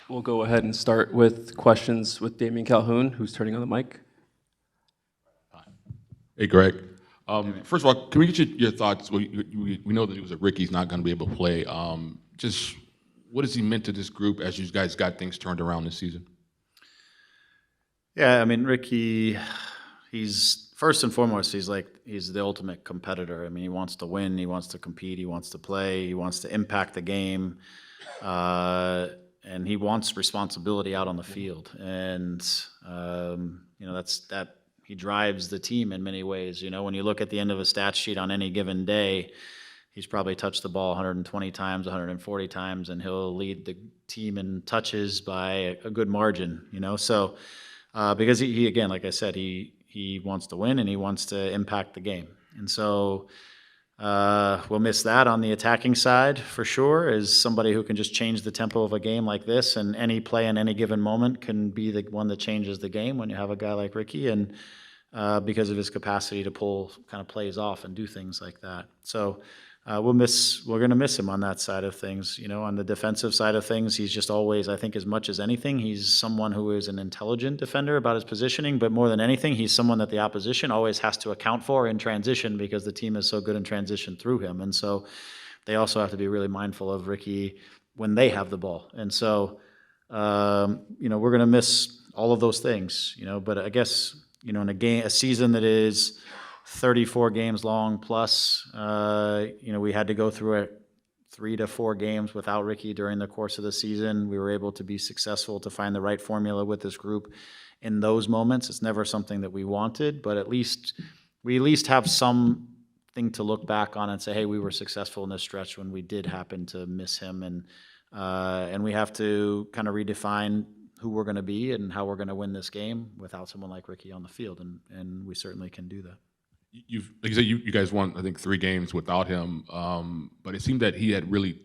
We'll go ahead and start with questions with Damian Calhoun, who's turning on the mic. Hey, Greg. First of all, can we get your thoughts? We know that he was a Rickie's not going to be able to play. Just what has he meant to this group as you guys got things turned around this season? Yeah, I mean, Riqui, he's first and foremost, he's the ultimate competitor. I mean, he wants to win, he wants to compete, he wants to play, he wants to impact the game, and he wants responsibility out on the field. And that he drives the team in many ways. You know, when you look at the end of a stat sheet on any given day, he's probably touched the ball 120 times, 140 times, and he'll lead the team in touches by a good margin. You know, so. Because he again, like I said, he wants to win and he wants to impact the game, and so we'll miss that on the attacking side for sure. Is somebody who can just change the tempo of a game like this, and any play in any given moment can be the one that changes the game when you have a guy like Riqui, and because of his capacity to pull kind of plays off and do things like that. So. We're going to miss him on that side of things. You know, on the defensive side of things, he's just always, I think, as much as anything, he's someone who is an intelligent defender about his positioning, but more than anything, he's someone that the opposition always has to account for in transition because the team is so good in transition through him. And so they also have to be really mindful of Riqui when they have the ball. And so, we're going to miss all of those things, but I guess, in a season that is 34 games long plus, we had to go through 3 to 4 games without Riqui during the course of the season. We were able to be successful to find the right formula with this group in those moments. It's never something that we wanted, but we at least have something to look back on and say, hey, we were successful in this stretch when we did happen to miss him, and we have to kind of redefine who we're going to be and how we're going to win this game without someone like Riqui on the field, and we certainly can do that. Like you said, you guys won, I think, 3 games without him, but it seemed that he had really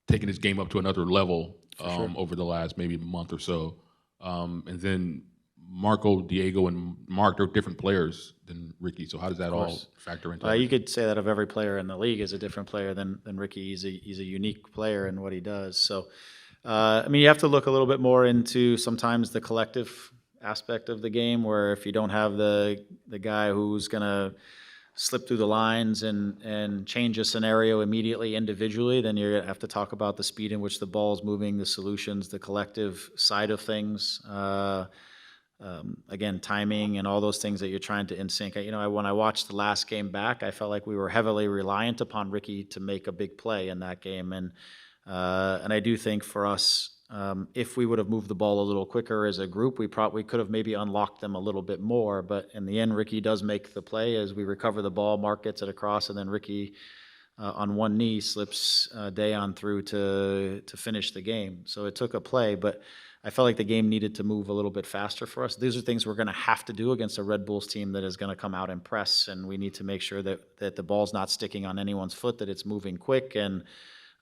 taken his game up to another level Sure. over the last maybe month or so. And then Marco, Diego, and Mark are different players than Riqui. So how does that all factor into it? You could say that of every player in the league is a different player than Riqui. He's a unique player in what he does. So, you have to look a little bit more into sometimes the collective aspect of the game, where if you don't have the guy who's going to slip through the lines and change a scenario immediately individually, then you're going to have to talk about the speed in which the ball is moving, the solutions, the collective side of things. Again, timing and all those things that you're trying to in sync. When I watched the last game back, I felt like we were heavily reliant upon Riqui to make a big play in that game, and I do think for us, if we would have moved the ball a little quicker as a group, we could have maybe unlocked them a little bit more. But in the end, Riqui does make the play as we recover the ball. Mark gets it across, and then Riqui on one knee slips Dayon through to finish the game. So it took a play, but I felt like the game needed to move a little bit faster for us. These are things we're going to have to do against a Red Bulls team that is going to come out and press, and we need to make sure that the ball's not sticking on anyone's foot, that it's moving quick, and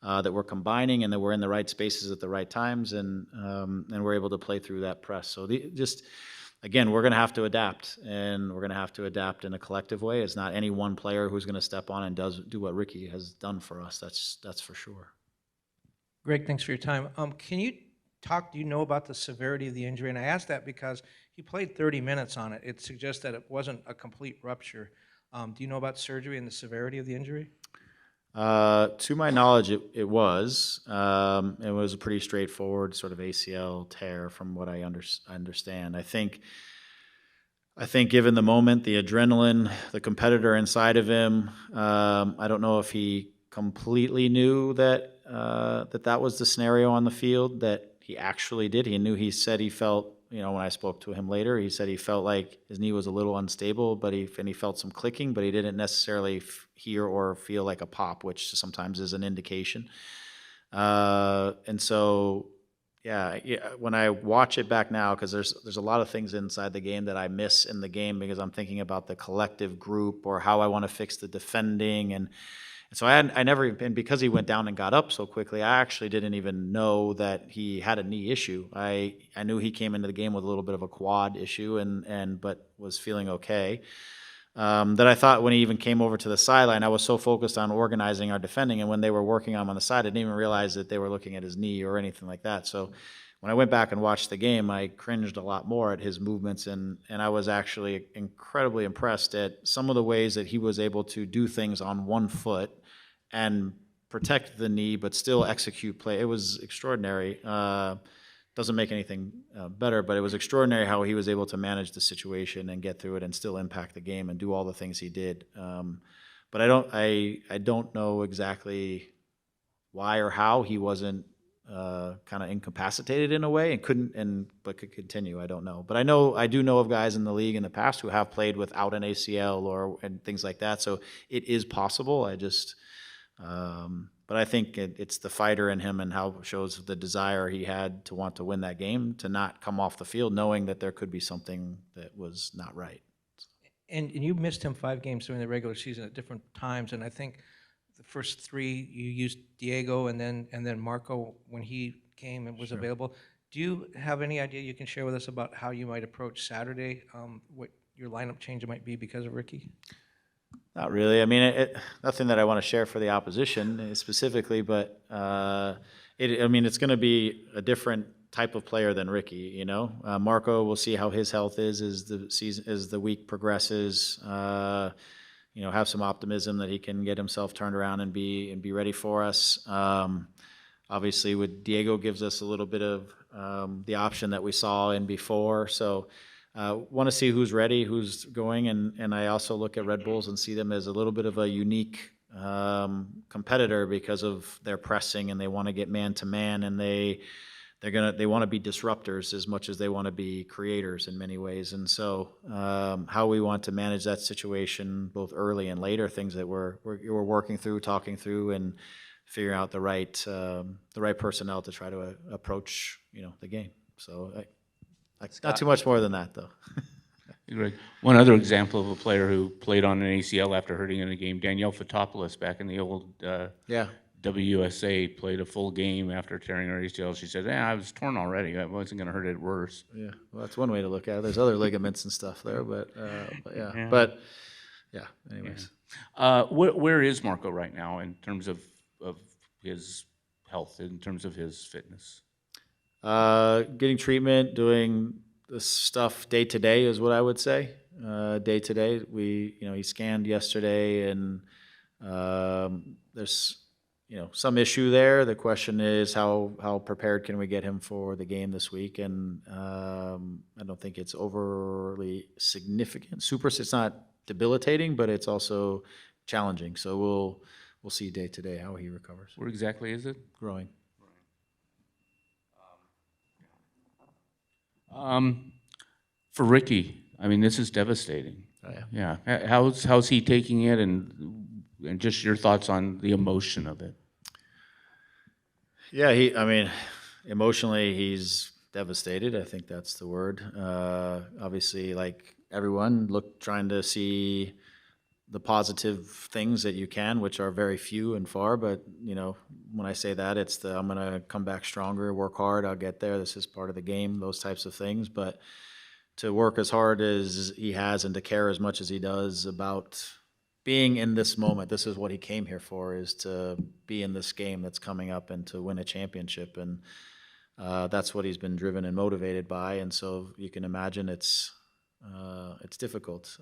that we're combining, and that we're in the right spaces at the right times, and we're able to play through that press. So again, we're going to have to adapt, and we're going to have to adapt in a collective way. It's not any one player who's going to step on and do what Riqui has done for us. That's for sure. Greg, thanks for your time. Can you talk? Do you know about the severity of the injury? And I asked that because he played 30 minutes on it. It suggests that it wasn't a complete rupture. Do you know about surgery and the severity of the injury? To my knowledge, it was. It was a pretty straightforward sort of ACL tear, from what I understand. I think given the moment, the adrenaline, the competitor inside of him, I don't know if he completely knew that that was the scenario on the field that he actually did. He said he felt, when I spoke to him later, he said he felt like his knee was a little unstable, but he felt some clicking, but he didn't necessarily hear or feel like a pop, which sometimes is an indication. And so, yeah, when I watch it back now, because there's a lot of things inside the game that I miss in the game because I'm thinking about the collective group or how I want to fix the defending, and so I never, and because he went down and got up so quickly, I actually didn't even know that he had a knee issue. I knew he came into the game with a little bit of a quad issue, but was feeling okay. That I thought when he even came over to the sideline, I was so focused on organizing our defending, and when they were working on him on the side, I didn't even realize that they were looking at his knee or anything like that. So when I went back and watched the game, I cringed a lot more at his movements, and I was actually incredibly impressed at some of the ways that he was able to do things on one foot and protect the knee, but still execute play. It was extraordinary. Doesn't make anything better, but it was extraordinary how he was able to manage the situation and get through it and still impact the game and do all the things he did. But I don't know exactly why or how he wasn't kind of incapacitated in a way and but could continue. I don't know, but I do know of guys in the league in the past who have played without an ACL and things like that. So it is possible. But I think it's the fighter in him and how it shows the desire he had to want to win that game, to not come off the field knowing that there could be something that was not right. And you missed him 5 games during the regular season at different times, and I think the first 3 you used Diego and then Marco when he came and was available. Do you have any idea you can share with us about how you might approach Saturday, what your lineup change might be because of Riqui? Not really. I mean, nothing that I want to share for the opposition specifically, but it's going to be a different type of player than Riqui. You know, Marco, we'll see how his health is as the week progresses. Have some optimism that he can get himself turned around and be ready for us. Obviously, with Diego gives us a little bit of the option that we saw in before. So want to see who's ready, who's going, and I also look at Red Bulls and see them as a little bit of a unique competitor because of their pressing, and they want to get man to man, and they want to be disruptors as much as they want to be creators in many ways. And so how we want to manage that situation both early and later, things that we're working through, talking through, and figuring out the right personnel to try to approach the game. So not too much more than that, though. Greg, one other example of a player who played on an ACL after hurting in a game, Danielle Fotopoulos, back in the old WUSA, played a full game after tearing her ACL. She said, I was torn already. I wasn't going to hurt it worse. Yeah, well, that's one way to look at it. There's other ligaments and stuff there, but anyways. Yeah. Where is Marco right now in terms of his health, in terms of his fitness? Getting treatment, doing the stuff day to day is what I would say. Day to day, he scanned yesterday, and there's some issue there. The question is how prepared can we get him for the game this week? And I don't think it's overly significant. It's not debilitating, but it's also challenging. So we'll see day to day how he recovers. Where exactly is it? Growing. For Riqui, I mean, this is devastating. Oh, yeah. Yeah. How's he taking it, and just your thoughts on the emotion of it? Yeah, emotionally, he's devastated. I think that's the word. Obviously, like everyone, trying to see the positive things that you can, which are very few and far. But when I say that, it's I'm going to come back stronger, work hard, I'll get there. This is part of the game, those types of things. But to work as hard as he has and to care as much as he does about being in this moment, this is what he came here for, is to be in this game that's coming up and to win a championship. And that's what he's been driven and motivated by. And so you can imagine it's difficult.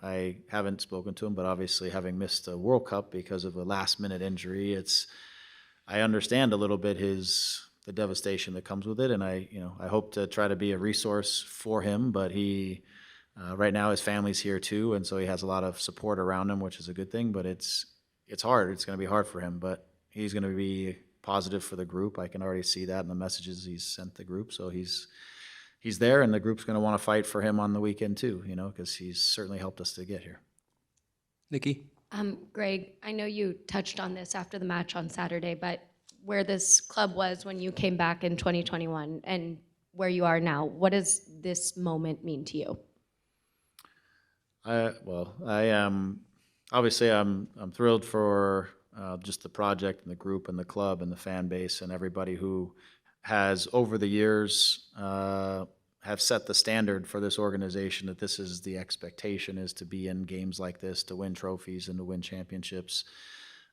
I haven't spoken to him, but obviously having missed a World Cup because of a last-minute injury, I understand a little bit the devastation that comes with it, and I hope to try to be a resource for him. But he, right now, his family's here too, and so he has a lot of support around him, which is a good thing. But it's hard. It's going to be hard for him, but he's going to be positive for the group. I can already see that in the messages he's sent the group. So he's there, and the group's going to want to fight for him on the weekend too, because he's certainly helped us to get here. Nikki? Greg, I know you touched on this after the match on Saturday, but where this club was when you came back in 2021 and where you are now, what does this moment mean to you? I am obviously I'm thrilled for just the project and the group and the club and the fan base and everybody who has over the years have set the standard for this organization, that this is the expectation, is to be in games like this, to win trophies and to win championships,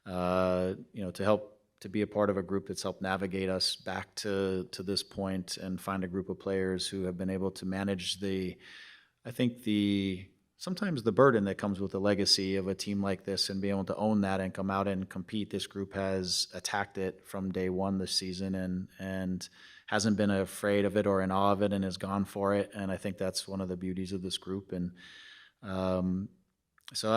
to help to be a part of a group that's helped navigate us back to this point and find a group of players who have been able to manage sometimes the burden that comes with the legacy of a team like this and be able to own that and come out and compete. This group has attacked it from day one this season and hasn't been afraid of it or in awe of it and has gone for it. And I think that's one of the beauties of this group. And so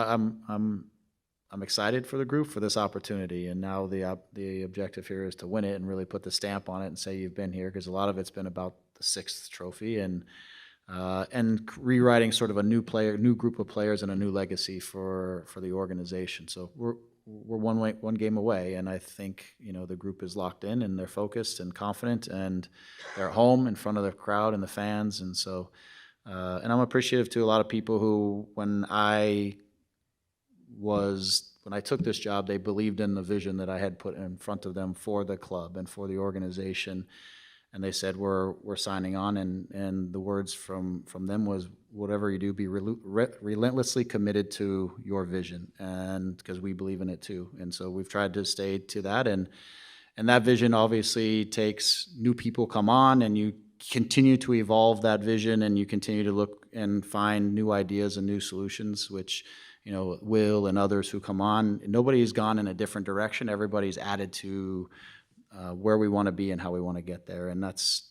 I'm excited for the group for this opportunity. And now the objective here is to win it and really put the stamp on it and say you've been here, because a lot of it's been about the 6th trophy and rewriting sort of a new group of players and a new legacy for the organization. So we're one game away, and I think the group is locked in and they're focused and confident, and they're at home in front of the crowd and the fans. And so, and I'm appreciative to a lot of people who, when I took this job, they believed in the vision that I had put in front of them for the club and for the organization. And they said, we're signing on, and the words from them was, whatever you do, be relentlessly committed to your vision, and because we believe in it too. And so we've tried to stay to that, and that vision obviously takes new people come on, and you continue to evolve that vision, and you continue to look and find new ideas and new solutions, which Will and others who come on. Nobody's gone in a different direction. Everybody's added to where we want to be and how we want to get there, and that's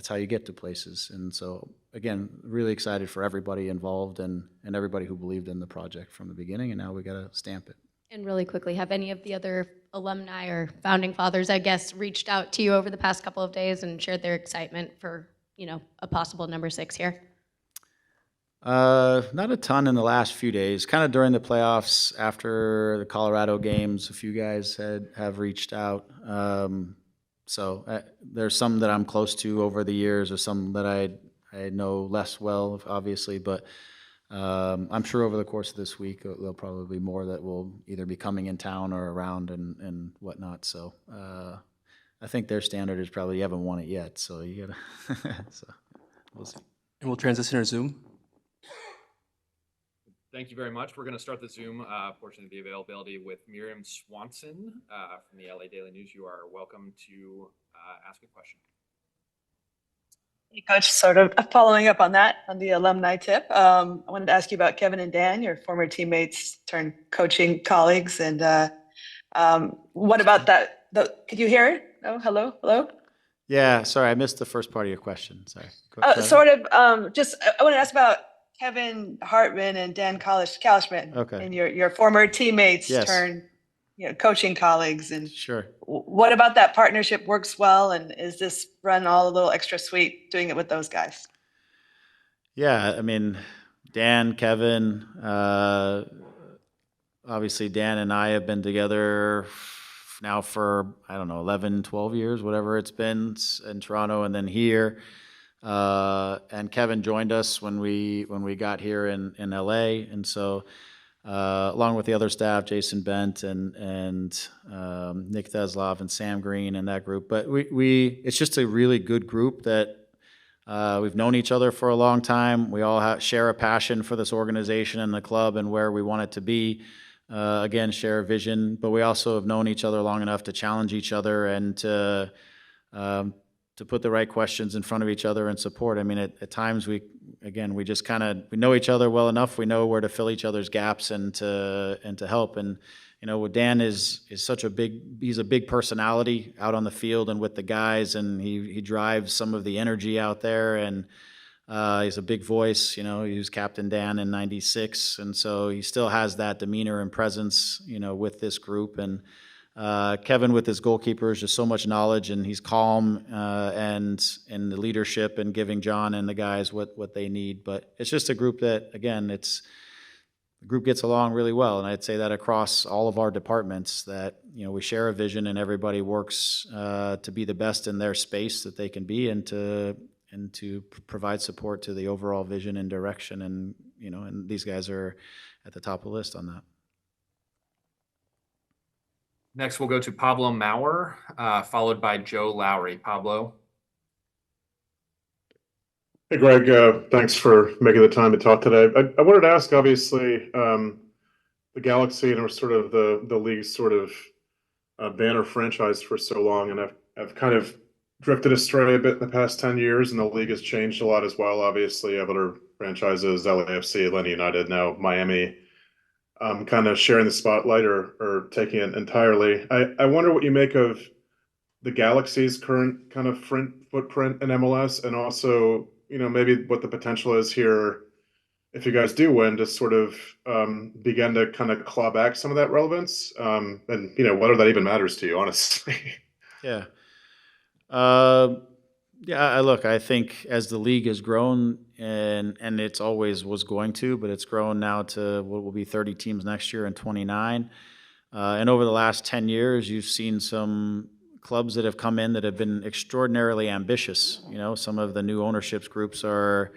how you get to places. And so, again, really excited for everybody involved and everybody who believed in the project from the beginning, and now we got to stamp it. And really quickly, have any of the other alumni or founding fathers, I guess, reached out to you over the past couple of days and shared their excitement for a possible number 6 here? Not a ton in the last few days. Kind of during the playoffs after the Colorado games, a few guys have reached out. So there's some that I'm close to over the years, or some that I know less well, obviously. But I'm sure over the course of this week there'll probably be more that will either be coming in town or around and whatnot. So I think their standard is probably you haven't won it yet, so you gotta. So we'll see. And we'll transition to Zoom. Thank you very much. We're going to start the Zoom portion of the availability with Miriam Swanson from the LA Daily News. You are welcome to ask a question. Hey, Coach, sort of following up on that, on the alumni tip, I wanted to ask you about Kevin and Dan, your former teammates turned coaching colleagues. And what about that? Could you hear it? Oh, hello? Yeah, sorry, I missed the first part of your question. Sorry. Just I want to ask about Kevin Hartman and Dan Kalishman, Okay. and your former teammates Yes. turned coaching colleagues. And Sure. what about that partnership works well? And is this run all a little extra sweet doing it with those guys? Yeah, I mean, Dan, Kevin, obviously Dan and I have been together now for, 11, 12 years, whatever it's been, in Toronto and then here. And Kevin joined us when we got here in LA, and so along with the other staff, Jason Bent and Nick Theslov and Sam Green and that group. But it's just a really good group that we've known each other for a long time. We all share a passion for this organization and the club and where we want it to be. Again, share a vision, but we also have known each other long enough to challenge each other and to put the right questions in front of each other and support. I mean, at times we just we know each other well enough. We know where to fill each other's gaps and to help. And Dan is such he's a big personality out on the field and with the guys, and he drives some of the energy out there, and he's a big voice. He was Captain Dan in '96, and so he still has that demeanor and presence, with this group. And Kevin, with his goalkeepers, just so much knowledge, and he's calm and in the leadership and giving John and the guys what they need. But it's just a group that, again, the group gets along really well, and I'd say that across all of our departments, that we share a vision and everybody works to be the best in their space that they can be, and to provide support to the overall vision and direction. And and these guys are at the top of the list on that. Next, we'll go to Pablo Maurer, followed by Joe Lowry. Pablo. Hey, Greg. Thanks for making the time to talk today. I wanted to ask, obviously, the Galaxy and sort of the league's sort of banner franchise for so long, and I've kind of drifted astray a bit in the past 10 years, and the league has changed a lot as well. Obviously, you have other franchises, LAFC, Atlanta United, now Miami, kind of sharing the spotlight or taking it entirely. I wonder what you make of the Galaxy's current kind of footprint in MLS, and also, maybe what the potential is here if you guys do win to sort of begin to kind of claw back some of that relevance, and whether that even matters to you, honestly. Yeah. Look, I think as the league has grown, and it's always was going to, but it's grown now to what will be 30 teams next year and 29. And over the last 10 years, you've seen some clubs that have come in that have been extraordinarily ambitious. Some of the new ownerships groups are,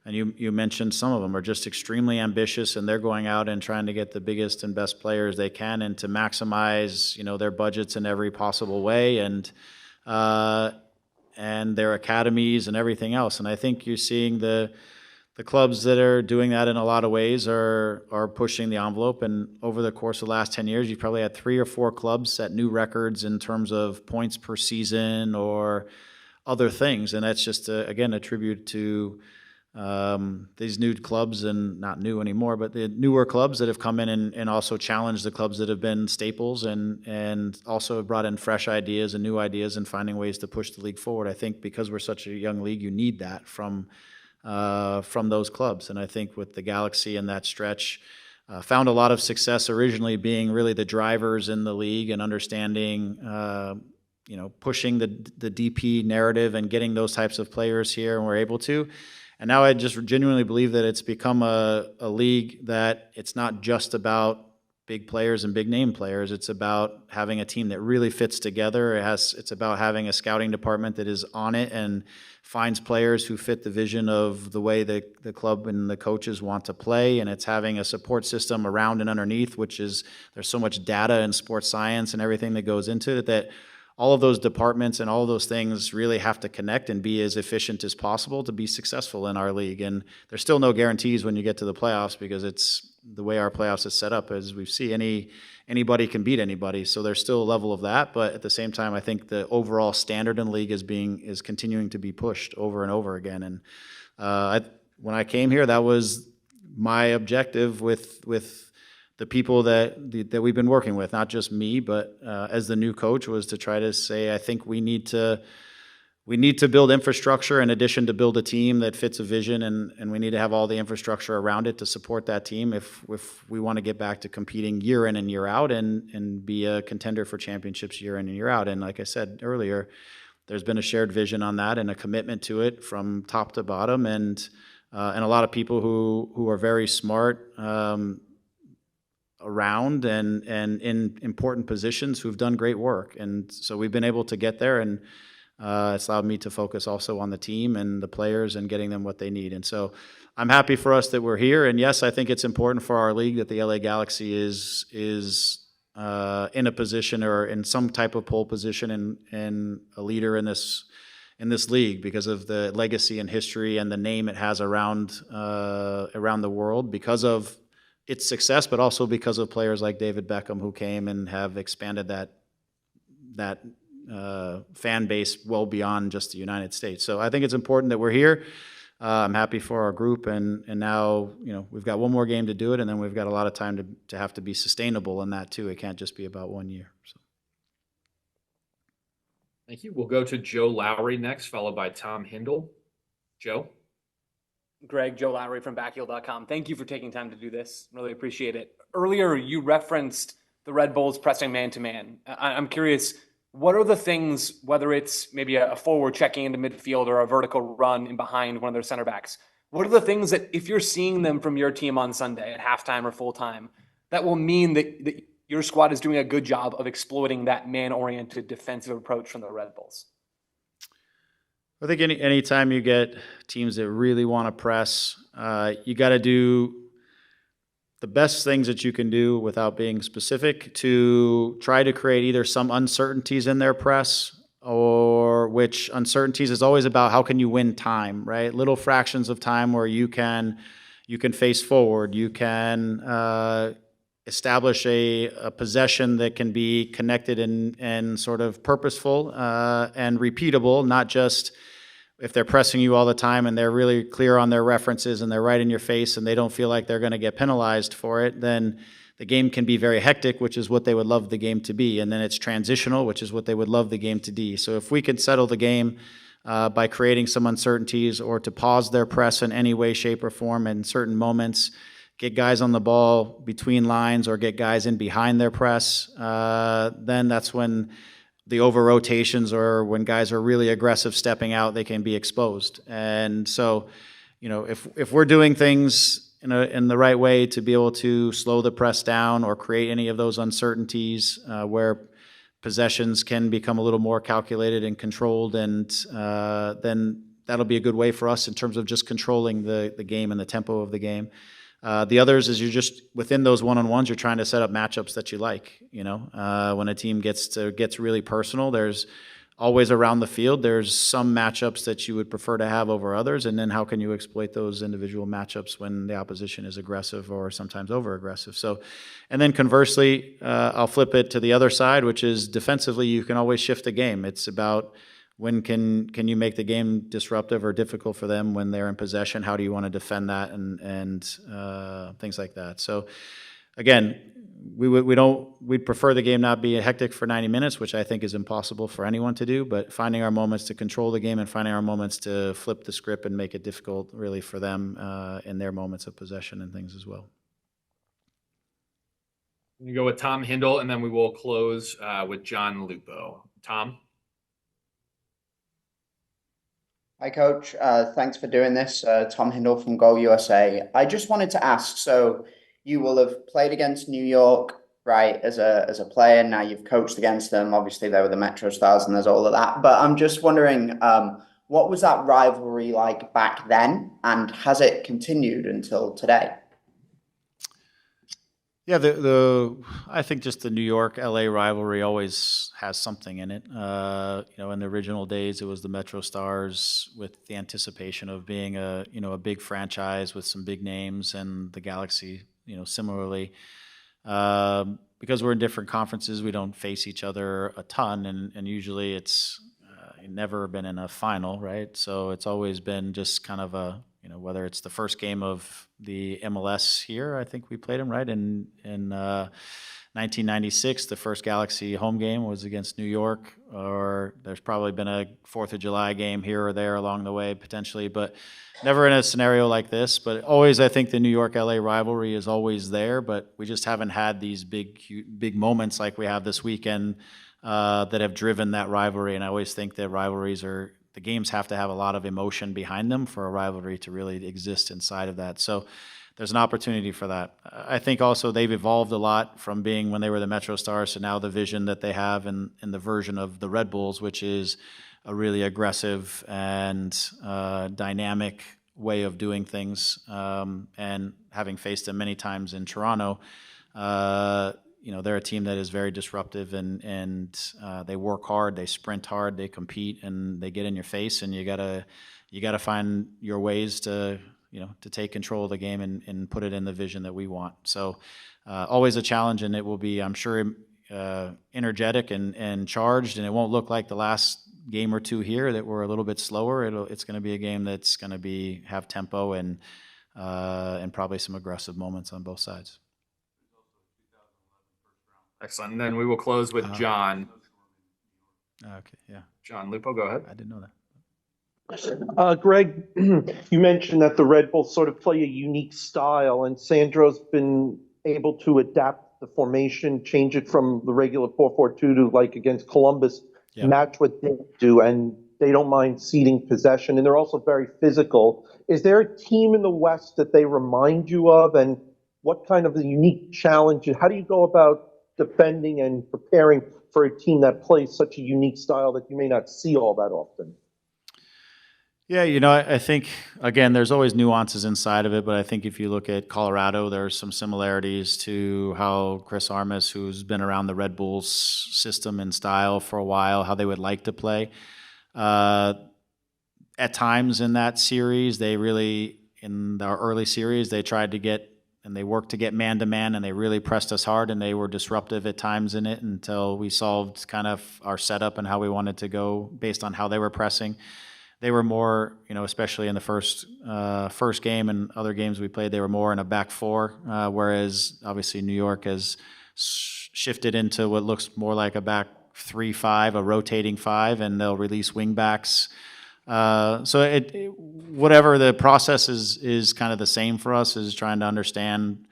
and you mentioned some of them, are just extremely ambitious, and they're going out and trying to get the biggest and best players they can and to maximize, their budgets in every possible way, and their academies and everything else. And I think you're seeing the clubs that are doing that in a lot of ways are pushing the envelope. And over the course of the last 10 years, you've probably had 3 or 4 clubs set new records in terms of points per season or other things. And that's just, again, a tribute to these new clubs, and not new anymore, but the newer clubs that have come in and also challenged the clubs that have been staples, and also brought in fresh ideas and new ideas and finding ways to push the league forward. I think because we're such a young league, you need that from those clubs. And I think with the Galaxy and that stretch, found a lot of success originally being really the drivers in the league and understanding, pushing the DP narrative and getting those types of players here, and we're able to. And now I just genuinely believe that it's become a league that it's not just about big players and big name players. It's about having a team that really fits together. It's about having a scouting department that is on it and finds players who fit the vision of the way the club and the coaches want to play. And it's having a support system around and underneath, which is, there's so much data and sports science and everything that goes into it, that all of those departments and all of those things really have to connect and be as efficient as possible to be successful in our league. And there's still no guarantees when you get to the playoffs, because it's the way our playoffs is set up. As we see, anybody can beat anybody. So there's still a level of that, but at the same time, I think the overall standard in the league is continuing to be pushed over and over again. And when I came here, that was my objective with the people that we've been working with, not just me, but as the new coach, was to try to say, I think we need to build infrastructure in addition to build a team that fits a vision, and we need to have all the infrastructure around it to support that team if we want to get back to competing year in and year out and be a contender for championships year in and year out. And like I said earlier, there's been a shared vision on that and a commitment to it from top to bottom, and a lot of people who are very smart, around and in important positions, who've done great work. And so we've been able to get there, and it's allowed me to focus also on the team and the players and getting them what they need. And so I'm happy for us that we're here. And yes, I think it's important for our league that the LA Galaxy is in a position or in some type of pole position and a leader in this league, because of the legacy and history and the name it has around the world, because of its success, but also because of players like David Beckham, who came and have expanded that fan base well beyond just the United States. So I think it's important that we're here. I'm happy for our group, and now we've got one more game to do it, and then we've got a lot of time to have to be sustainable in that too. It can't just be about 1 year. So. Thank you. We'll go to Joe Lowry next, followed by Tom Hindle. Joe? Greg, Joe Lowry from backheel.com. Thank you for taking time to do this. Really appreciate it. Earlier, you referenced the Red Bulls pressing man-to-man. I'm curious, what are the things, whether it's maybe a forward checking into midfield or a vertical run in behind one of their center backs, what are the things that, if you're seeing them from your team on Sunday at halftime or full-time, that will mean that your squad is doing a good job of exploiting that man-oriented defensive approach from the Red Bulls? I think anytime you get teams that really want to press, you got to do the best things that you can do without being specific to try to create either some uncertainties in their press, or which uncertainties is always about how can you win time, right? Little fractions of time where you can face forward, you can establish a possession that can be connected and sort of purposeful and repeatable, not just if they're pressing you all the time and they're really clear on their references and they're right in your face and they don't feel like they're going to get penalized for it, then the game can be very hectic, which is what they would love the game to be. And then it's transitional, which is what they would love the game to be. So if we could settle the game by creating some uncertainties or to pause their press in any way, shape, or form in certain moments, get guys on the ball between lines or get guys in behind their press, then that's when the over rotations or when guys are really aggressive stepping out, they can be exposed. And so, if we're doing things in the right way to be able to slow the press down or create any of those uncertainties where possessions can become a little more calculated and controlled, and then that'll be a good way for us in terms of just controlling the game and the tempo of the game. The others is you're just within those one-on-ones, you're trying to set up matchups that you like. When a team gets really personal, there's always around the field, there's some matchups that you would prefer to have over others, and then how can you exploit those individual matchups when the opposition is aggressive or sometimes over-aggressive. So, and then conversely, I'll flip it to the other side, which is defensively, you can always shift the game. It's about when can you make the game disruptive or difficult for them when they're in possession? How do you want to defend that and things like that? So, again, we'd prefer the game not be hectic for 90 minutes, which I think is impossible for anyone to do, but finding our moments to control the game and finding our moments to flip the script and make it difficult really for them in their moments of possession and things as well. You go with Tom Hindle, and then we will close with John Lupo. Tom? Hi, Coach. Thanks for doing this. Tom Hindle from Goal USA. I just wanted to ask, so you will have played against New York, right, as a player. Now you've coached against them. Obviously, they were the Metro Stars and there's all of that. But I'm just wondering, what was that rivalry like back then? And has it continued until today? Yeah, I think just the New York-LA rivalry always has something in it. In the original days, it was the Metro Stars with the anticipation of being a big franchise with some big names, and the Galaxy, similarly. Because we're in different conferences, we don't face each other a ton, and usually it's never been in a final, right? So it's always been just kind of a whether it's the first game of the MLS here, I think we played them, right? In 1996, the first Galaxy home game was against New York, or there's probably been a 4th of July game here or there along the way, potentially, but never in a scenario like this. But always, I think the New York-LA rivalry is always there, but we just haven't had these big moments like we have this weekend that have driven that rivalry. And I always think that the games have to have a lot of emotion behind them for a rivalry to really exist inside of that. So there's an opportunity for that. I think also they've evolved a lot from being when they were the Metro Stars to now the vision that they have in the version of the Red Bulls, which is a really aggressive and dynamic way of doing things. And having faced them many times in Toronto, they're a team that is very disruptive and they work hard, they sprint hard, they compete, and they get in your face, and you gotta find your ways to take control of the game and put it in the vision that we want. So always a challenge, and it will be, I'm sure, energetic and charged, and it won't look like the last game or two here that were a little bit slower. It's going to be a game that's going to have tempo and probably some aggressive moments on both sides. Excellent. And then we will close with John. Okay, yeah. John Lupo, go ahead. I didn't know that. Greg, you mentioned that the Red Bulls sort of play a unique style, and Sandro's been able to adapt the formation, change it from the regular 4-4-2 to, like against Columbus, match what they do, and they don't mind ceding possession, and they're also very physical. Is there a team in the West that they remind you of, and what kind of a unique challenge? How do you go about defending and preparing for a team that plays such a unique style that you may not see all that often? Yeah, I think, again, there's always nuances inside of it, but I think if you look at Colorado, there's some similarities to how Chris Armas, who's been around the Red Bulls system and style for a while, how they would like to play. At times in that series, in our early series, they tried to get they worked to get man-to-man, and they really pressed us hard, and they were disruptive at times in it until we solved kind of our setup and how we wanted to go based on how they were pressing. They were more, especially in the first game and other games we played, they were more in a back four, whereas obviously New York has shifted into what looks more like a back 3-5, a rotating 5, and they'll release wing backs. So whatever the process is kind of the same for us, is trying to understand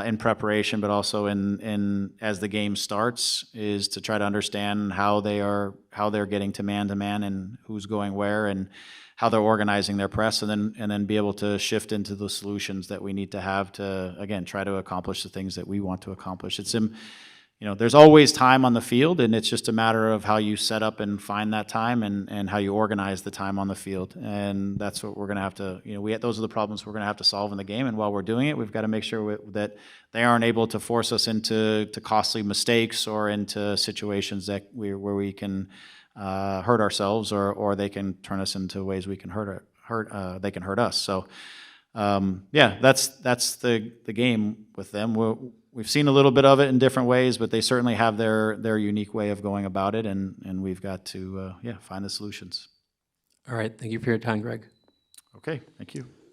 in preparation, but also in as the game starts, is to try to understand how they're getting to man, and who's going where, and how they're organizing their press, and then be able to shift into the solutions that we need to have to, again, try to accomplish the things that we want to accomplish. It's there's always time on the field, and it's just a matter of how you set up and find that time, and how you organize the time on the field. And that's what we're going to have to, those are the problems we're going to have to solve in the game. And while we're doing it, we've got to make sure that they aren't able to force us into costly mistakes or into situations where we can hurt ourselves, or they can turn us into ways we can they can hurt us. So that's the game with them. We've seen a little bit of it in different ways, but they certainly have their unique way of going about it, and we've got to find the solutions. All right, thank you for your time, Greg. Okay, thank you.